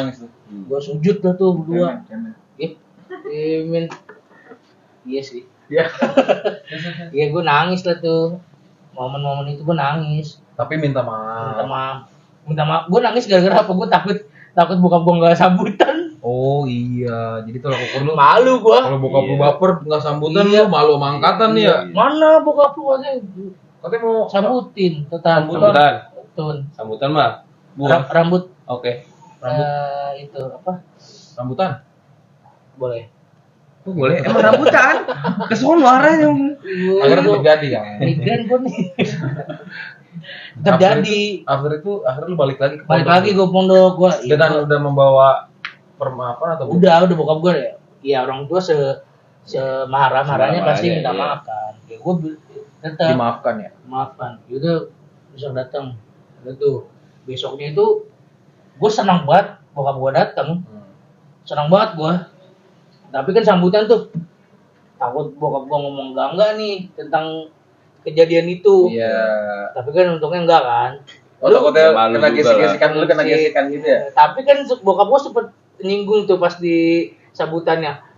Gua sujud dah tuh berdua. Amin. Iya sih. Iya. Iya gua nangis lah tuh. Momen-momen itu gua nangis. Tapi minta maaf. Minta maaf. Gua nangis gara-gara apa? Gua takut bokap gua nggak sambutan. Oh iya, jadi tolak ukur lu. Malu gua. Kalau bokap lu baper nggak sambutan Iya. lu malu sama angkatan nih ya. Mana bokap lu Katanya mau sambutin tetap. Sambutan mah. Rambut Oke. itu apa? Rambutan. Boleh. Oh, boleh. Emang rambutan. Ke sono arahnya. Akhirnya Gua terjadi ya. migran gua nih. Terjadi. Akhirnya lu balik lagi ke Balik pondok. lagi gua pondok gua. Dengan udah membawa permaafan atau Udah bokap gua ya. Iya orang tua semarah-marahnya pasti Semarah-marahnya, minta iya. maaf kan. Ya gua tetap dimaafkan ya? maafkan. Yaudah besok datang. Udah tuh. Besoknya itu gua senang banget bokap gua datang. Senang banget gua. Tapi kan sambutan tuh takut bokap gua ngomong enggak nih tentang kejadian itu. Iya. Tapi kan untungnya enggak kan. Oh, takutnya malu kena juga gesek-gesekan lah. lu, kena gesekan gitu ya? Tapi kan bokap gua sempet nyinggung tuh pas di sambutannya.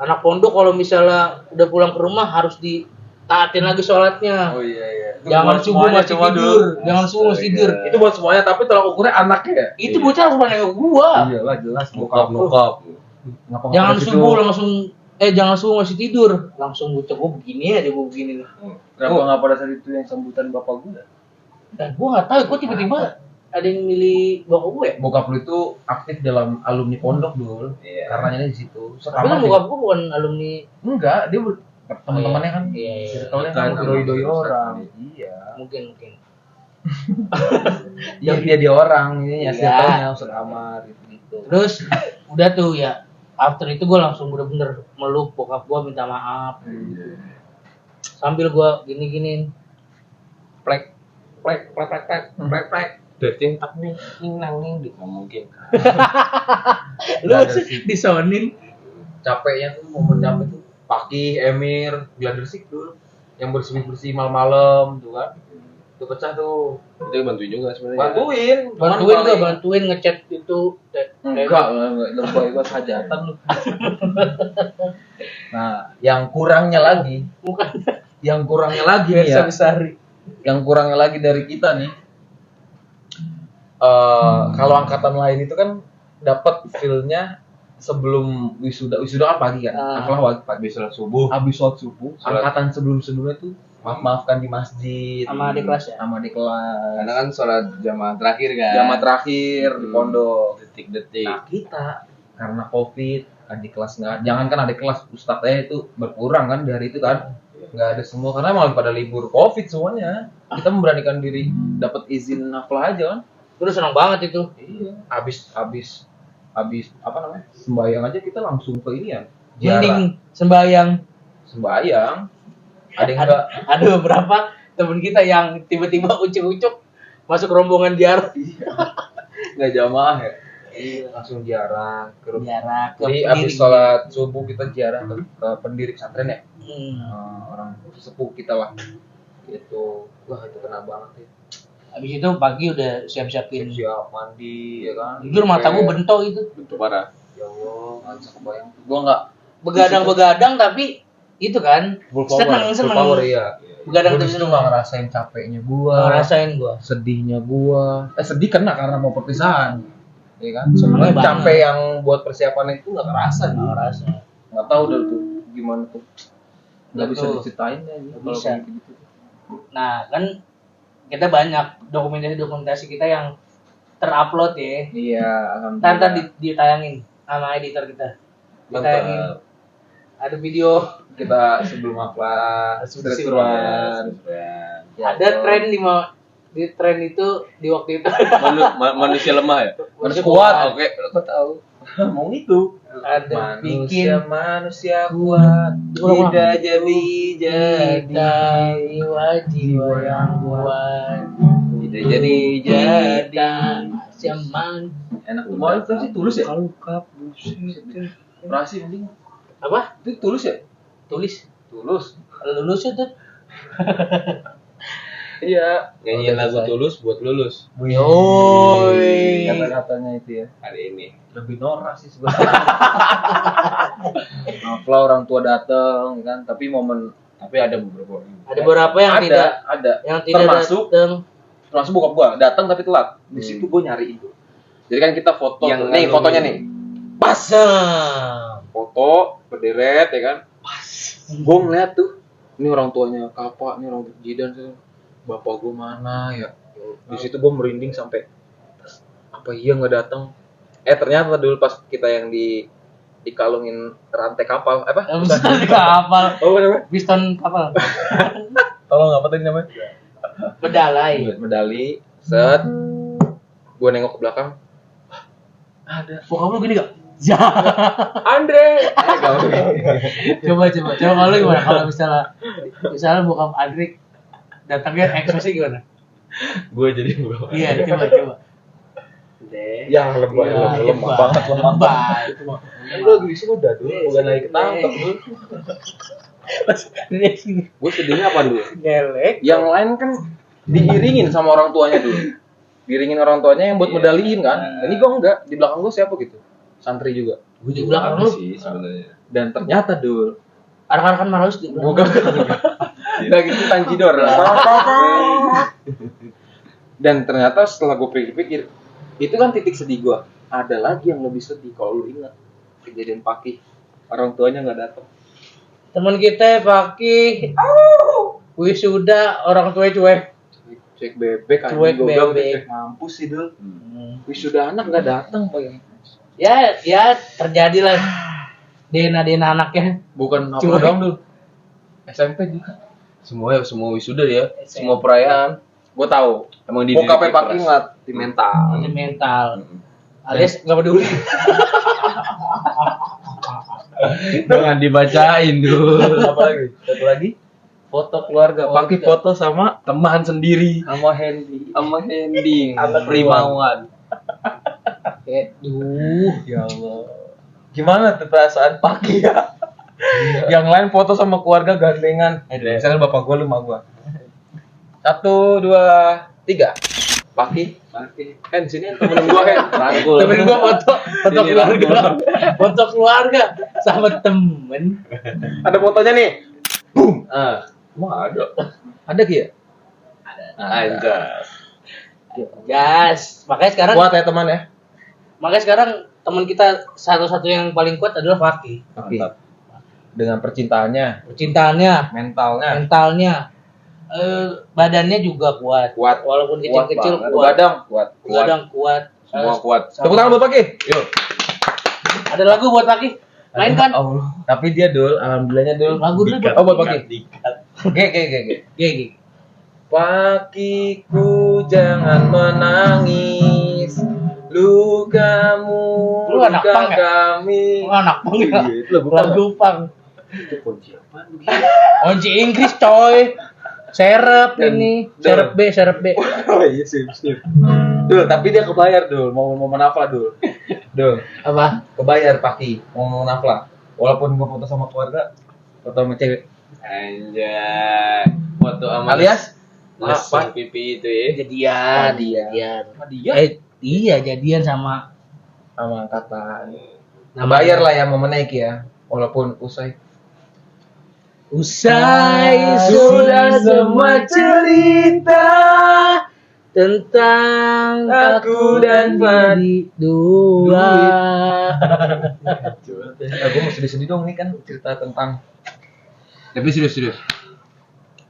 Anak pondok kalau misalnya udah pulang ke rumah harus ditaatin lagi sholatnya. Oh iya iya. Itu Jangan buat subuh semuanya masih cuma tidur. dulu. Jangan subuh masih tidur. Itu buat semuanya, tapi tolak ukurnya anaknya ya? Itu bocah harus nengok gua. Iya lah, jelas Nukap. Ngapa-ngapa Jangan gitu. subuh langsung jangan subuh masih tidur. Langsung bocah gua begini aja gua begini nih. Kenapa nggak pada saat itu yang sambutan bapak gue? Dan gua enggak tahu, gua tiba-tiba ada yang milih bokap gue. Bokap lu itu aktif dalam alumni pondok dulu. Iya. Karenanya di situ. Tapi kan bokap gua bukan alumni. Enggak, dia teman-temannya kan Iya, iya. circle-nya Bukan kan doi-doi sama orang. sekali. Iya. Mungkin. Iya dia orang ini ya Iya. circle-nya usut kamar gitu. Terus udah tuh ya. After itu gue langsung bener-bener meluk bokap gue minta maaf. Sambil gue gini-giniin. Plek plek plek plek plek plek plek. Dating tak nih nang nih nggak mungkin. Lu Nggak ada sih. disonin. Capeknya tuh momen capek tuh Paki, Emir, Gladersik dulu yang bersih-bersih malam-malam tuh kan. Tuh pecah tuh. Itu bantuin juga sebenarnya. Bantuin ngechat itu. Enggak, lebay banget hajatan lu. Nah, yang kurangnya lagi Bukan nih ya, besar. yang kurangnya lagi dari kita nih, kalau angkatan lain itu kan dapat feel-nya sebelum wisuda kan pagi kan, apalah pagi habis sholat subuh, angkatan sebelum-sebelumnya tuh maaf-maafkan di masjid, Sama adik kelas ya? sama adik kelas, Karena kan sholat jamaah terakhir kan. jamaah terakhir di pondok. Detik-detik. Nah kita karena covid adik kelas nggak, jangankan adik kelas ustadznya itu berkurang kan dari itu kan, nggak ada semua karena malah pada libur covid semuanya. Kita memberanikan diri dapat izin naflah aja kan. Gue udah seneng banget itu. Iya. Habis apa namanya sembahyang aja kita langsung ke ini ya. Mending sembahyang. Ada yang enggak Ada beberapa temen kita yang tiba-tiba ucuk-ucuk masuk rombongan ziarah. nggak jamaah ya. Iya, langsung ziarah ke Ziarah ke Jadi pendiri. habis sholat subuh kita ziarah ke pendiri pesantren ya. Orang sepuh kita lah. Gitu. Wah, itu kena banget ya. Habis itu pagi udah siap-siapin. Siap mandi ya kan. Jujur mata gue bentok itu. Bentuk parah. Ya Allah, nggak bisa kebayang. Gua nggak Begadang-begadang tapi itu kan full power. seneng. Full power iya. Begadang Gua terus disitu nggak ngerasain capeknya gua, ngerasain gue. sedihnya gua. Sedih karena mau perpisahan. Ya kan? Sebenarnya Sebenarnya capek yang buat persiapan itu nggak kerasa nih. Ngerasa. Nggak tahu deh tuh gimana tuh. Nggak bisa Betul. diceritain ya kalau Bisa. kayak gitu. Nah kan kita banyak dokumentasi kita yang terupload ya. Iya, Ntar ditayangin sama editor kita. Ditayangin. Mantap. Ada video. Kita sebelum apa seru-seruan. Ada tren di tren itu di waktu itu. Manusia lemah ya. Manusia kuat. Oke, aku tahu. Mau itu. Ada bikin manusia kuat. Tidak jadi jiwa yang kuat. Tidak jadi Zaman enak tuh. Mau itu sih tulus ya? Operasi mending. apa? Itu tulus ya? Tulis. Tulus. Lulus itu. Iya. Nyanyiin lagu Tulus buat lulus Yoi. Kata-katanya itu ya. hari ini. Lebih norak sih sebenarnya. Maaf lah orang tua datang kan, tapi ada beberapa orang. Ada beberapa yang ada yang tidak termasuk datang. termasuk bokap gua datang tapi telat. Di situ gua nyari itu. Jadi kan kita foto Yang nih lalu fotonya ini. nih. Pasang. Foto berderet ya kan. Gua ngeliat tuh ini orang tuanya Kapa, ini orang Jidan tuh. Bapak gua mana ya? Di situ gua merinding sampai apa iya nggak datang? Ternyata dulu pas kita yang dikalungin rantai kapal apa? Piston kapal. Oh, apa namanya? Piston kapal. Tolong apa tadi namanya? Bedalai. Medali, set. Gua nengok ke belakang. Ada. Bokap lu gini gak? Ya. Andre. Coba kalau gimana kalau misalnya bokap Andrik datangnya ekspresi gimana? Gue jadi bawa. Iya, coba. Ya lebay, lemah banget, lemah banget. Lebay. Lu lagi di sini udah dulu, bukan lagi ketangkep dulu. Gue sedihnya apa dulu? Gelek. Yang lain kan diiringin sama orang tuanya dulu. Diiringin orang tuanya yang buat medaliin kan. Ini gue enggak, di belakang gue siapa gitu? Santri juga. Gue di belakang lu. sih sebenarnya. Dan ternyata dul, Arkan Maros di bukan nggak gitu Tanjidor. Dan ternyata setelah gue pikir-pikir, itu kan titik sedih gue. Ada lagi yang lebih sedih kalau lu ingat kejadian Paki, orang tuanya nggak datang. Teman kita Paki. Wisuda orang tua cuek. Cek bebek aja, Cuek gue bilang bebek. mampus sih dul. Wisuda anak nggak datang bayang. Ya terjadilah DNA anaknya. Bukan apa Cuek. dong dul. SMP juga. Semua wisuda ya, semua perayaan. Gue tahu. Emang di Bokapnya Pak keras. Ingat di mental. Ini mental. Alias nggak peduli. Jangan dibacain dulu. Apa lagi? Satu lagi? Foto keluarga. Pakai foto sama teman sendiri. Sama Hendy. Sama Hendy. Anak Primawan. Ya Allah. Gimana tuh perasaan Paki ya? Yang lain foto sama keluarga gandengan. Misalnya bapak gua, lu sama gua. 1, 2, 3. Paki. Hen, sini temen gua Hen. Rangkul. Temen gua foto Sini, keluarga. Foto keluarga sama temen. Ada fotonya nih. Boom. Emang ada. Ada Ki ya? Anjas. Gas. Makanya sekarang teman kita satu-satu yang paling kuat adalah Fakih. Mantap. Dengan percintaannya, Percintaannya, mentalnya, badannya juga kuat. Kuat. Walaupun kecil-kecil Kuat kuat. Begadang. Begadang kuat. Semua kuat. Tepuk tangan buat Paki. Yuk. Ada lagu buat Fakih. Mainkan. Allah. Tapi dia Dul, alhamdulillahnya Dul. Lagu dulu buat Oh buat Paki. G. Gigi. Pakiku jangan menangis, lukamu Lu anak luka pang ya? kami. Anak pang ya. Itu lagu pang. Lagu pang. Kunci Inggris coy. Serep ini. Serep B. Oh iya sip. Dul, tapi dia kebayar Dul, mau menaflah Dul. Dul, Apa? kebayar Paki, mau menaflah. Walaupun gua foto sama keluarga, foto sama cewek. Anjay. Foto sama Alias lesung pipi itu ya. Jadian. Sama dia Iya jadian sama sama angkatan. Bayar lah ya momennya Ki ya, walaupun usai. Usai sudah semua cerita tentang aku dan Fadi dua. Gue mau sedih-sedih dong nih kan cerita tentang. Tapi serius.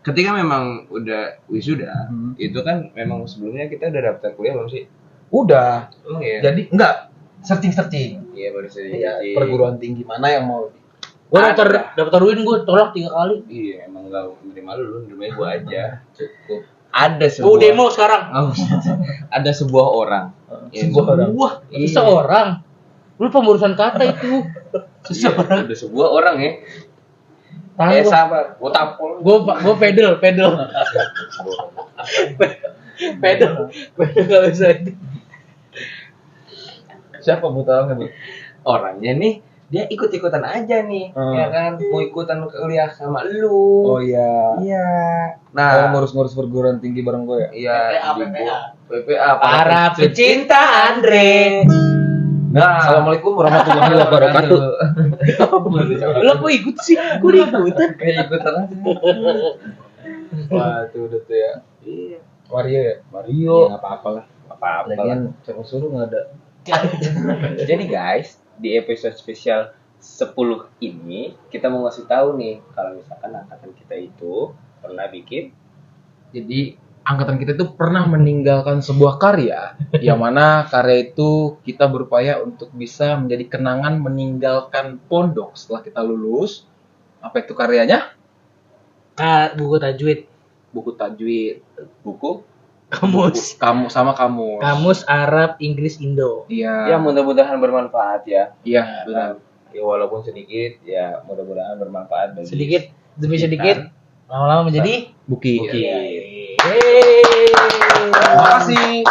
Ketika memang udah wisuda, itu kan memang sebelumnya kita udah daftar kuliah belum sih? Udah. Emang ya? Jadi enggak searching. Iya baru saja. Ya, perguruan tinggi mana yang mau Gua daftar UIN gua tolak 3 kali. Iya emang gak menerima lu nerimanya gua aja. cukup. Ada Gua demo sekarang. ada sebuah orang. Wah, seseorang. Lu pembarusan kata itu. Seseorang. Ada sebuah orang ya. Tahu gua. Sabar, gua tampol. Gua pedal. Pedal enggak bisa itu. Siapa buta Bu? Orangnya nih dia ikut-ikutan aja nih, ya kan? Mau ikutan kuliah sama lu. Oh iya. Iya. Nah, ngurus-ngurus perguruan tinggi bareng gue ya. Iya, PPA. PPA. Para pecinta Andre. Nah, assalamualaikum warahmatullahi wabarakatuh. Lu kok ikut sih? Gua ikutan. Kayak ikutan aja. Wah, tuh udah tuh ya. Iya. Wario ya? Mario. Enggak apa-apa lah. Apa-apa. Lagian suruh enggak ada. Jadi guys, di episode spesial 10 ini kita mau ngasih tahu nih kalau misalkan angkatan kita itu pernah bikin. Jadi angkatan kita itu pernah meninggalkan sebuah karya yang mana karya itu kita berupaya untuk bisa menjadi kenangan meninggalkan pondok setelah kita lulus. Apa itu karyanya? Buku tajwid. Buku tajwid, buku Kamus. kamu sama kamu. Kamus Arab Inggris Indo. Iya. Ya mudah-mudahan bermanfaat ya. Iya, benar. Ya walaupun sedikit ya mudah-mudahan bermanfaat bagi Sedikit demi sedikit lama-lama menjadi Buki. Buki. Yeay. Terima kasih.